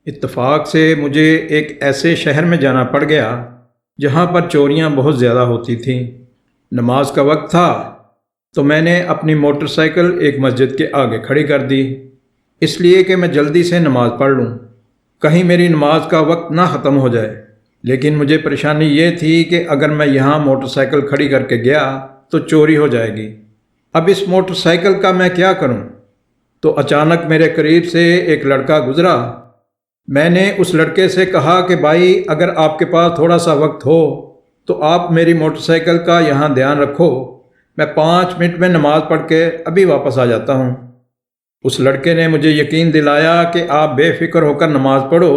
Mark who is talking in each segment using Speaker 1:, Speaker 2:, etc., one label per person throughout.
Speaker 1: اتفاق سے مجھے ایک ایسے شہر میں جانا پڑ گیا جہاں پر چوریاں بہت زیادہ ہوتی تھیں۔ نماز کا وقت تھا تو میں نے اپنی موٹر سائیکل ایک مسجد کے آگے کھڑی کر دی، اس لیے کہ میں جلدی سے نماز پڑھ لوں، کہیں میری نماز کا وقت نہ ختم ہو جائے۔ لیکن مجھے پریشانی یہ تھی کہ اگر میں یہاں موٹر سائیکل کھڑی کر کے گیا تو چوری ہو جائے گی۔ اب اس موٹر سائیکل کا میں کیا کروں؟ تو اچانک میرے قریب سے ایک لڑکا گزرا۔ میں نے اس لڑکے سے کہا کہ بھائی، اگر آپ کے پاس تھوڑا سا وقت ہو تو آپ میری موٹر سائیکل کا یہاں دھیان رکھو، میں 5 منٹ میں نماز پڑھ کے ابھی واپس آ جاتا ہوں۔ اس لڑکے نے مجھے یقین دلایا کہ آپ بے فکر ہو کر نماز پڑھو،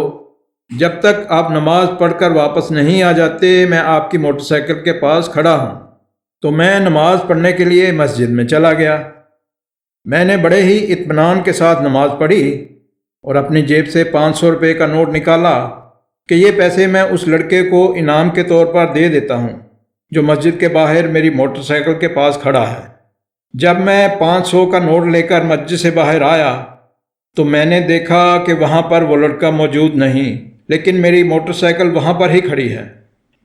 Speaker 1: جب تک آپ نماز پڑھ کر واپس نہیں آ جاتے میں آپ کی موٹر سائیکل کے پاس کھڑا ہوں۔ تو میں نماز پڑھنے کے لیے مسجد میں چلا گیا۔ میں نے بڑے ہی اطمینان کے ساتھ نماز پڑھی اور اپنی جیب سے 500 روپے کا نوٹ نکالا کہ یہ پیسے میں اس لڑکے کو انعام کے طور پر دے دیتا ہوں جو مسجد کے باہر میری موٹر سائیکل کے پاس کھڑا ہے۔ جب میں 500 کا نوٹ لے کر مسجد سے باہر آیا تو میں نے دیکھا کہ وہاں پر وہ لڑکا موجود نہیں، لیکن میری موٹر سائیکل وہاں پر ہی کھڑی ہے۔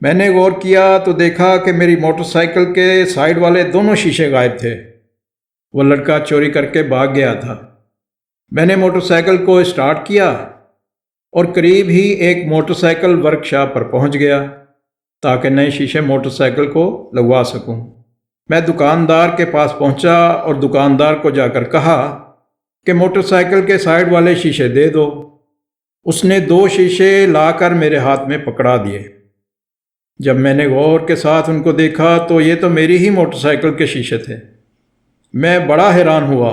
Speaker 1: میں نے غور کیا تو دیکھا کہ میری موٹر سائیکل کے سائیڈ والے دونوں شیشے غائب تھے۔ وہ لڑکا چوری کر کے بھاگ گیا تھا۔ میں نے موٹر سائیکل کو اسٹارٹ کیا اور قریب ہی ایک موٹر سائیکل ورک شاپ پر پہنچ گیا تاکہ نئے شیشے موٹر سائیکل کو لگوا سکوں۔ میں دکاندار کے پاس پہنچا اور دکاندار کو جا کر کہا کہ موٹر سائیکل کے سائیڈ والے شیشے دے دو۔ اس نے 2 شیشے لا کر میرے ہاتھ میں پکڑا دیے۔ جب میں نے غور کے ساتھ ان کو دیکھا تو یہ تو میری ہی موٹر سائیکل کے شیشے تھے۔ میں بڑا حیران ہوا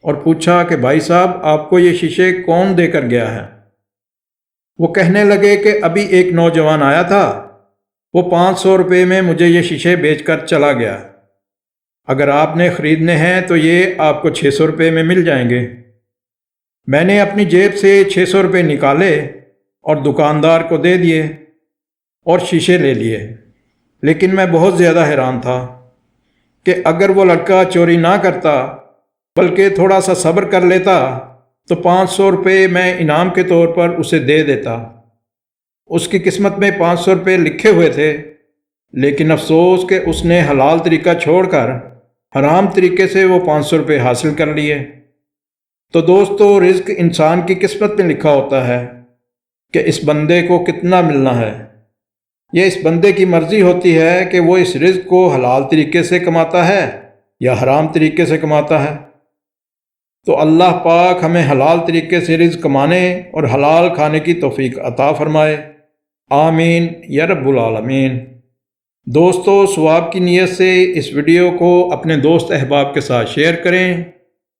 Speaker 1: اور پوچھا کہ بھائی صاحب، آپ کو یہ شیشے کون دے کر گیا ہے؟ وہ کہنے لگے کہ ابھی ایک نوجوان آیا تھا، وہ 500 روپے میں مجھے یہ شیشے بیچ کر چلا گیا۔ اگر آپ نے خریدنے ہیں تو یہ آپ کو 600 روپے میں مل جائیں گے۔ میں نے اپنی جیب سے 600 روپے نکالے اور دکاندار کو دے دیے اور شیشے لے لیے۔ لیکن میں بہت زیادہ حیران تھا کہ اگر وہ لڑکا چوری نہ کرتا بلکہ تھوڑا سا صبر کر لیتا تو 500 روپے میں انعام کے طور پر اسے دے دیتا۔ اس کی قسمت میں 500 روپے لکھے ہوئے تھے، لیکن افسوس کہ اس نے حلال طریقہ چھوڑ کر حرام طریقے سے وہ 500 روپے حاصل کر لیے۔ تو دوستو، رزق انسان کی قسمت میں لکھا ہوتا ہے کہ اس بندے کو کتنا ملنا ہے۔ یہ اس بندے کی مرضی ہوتی ہے کہ وہ اس رزق کو حلال طریقے سے کماتا ہے یا حرام طریقے سے کماتا ہے۔ تو اللہ پاک ہمیں حلال طریقے سے رزق کمانے اور حلال کھانے کی توفیق عطا فرمائے، آمین یا رب العالمین۔ دوستو، ثواب کی نیت سے اس ویڈیو کو اپنے دوست احباب کے ساتھ شیئر کریں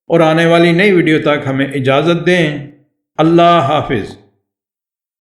Speaker 1: اور آنے والی نئی ویڈیو تک ہمیں اجازت دیں۔ اللہ حافظ۔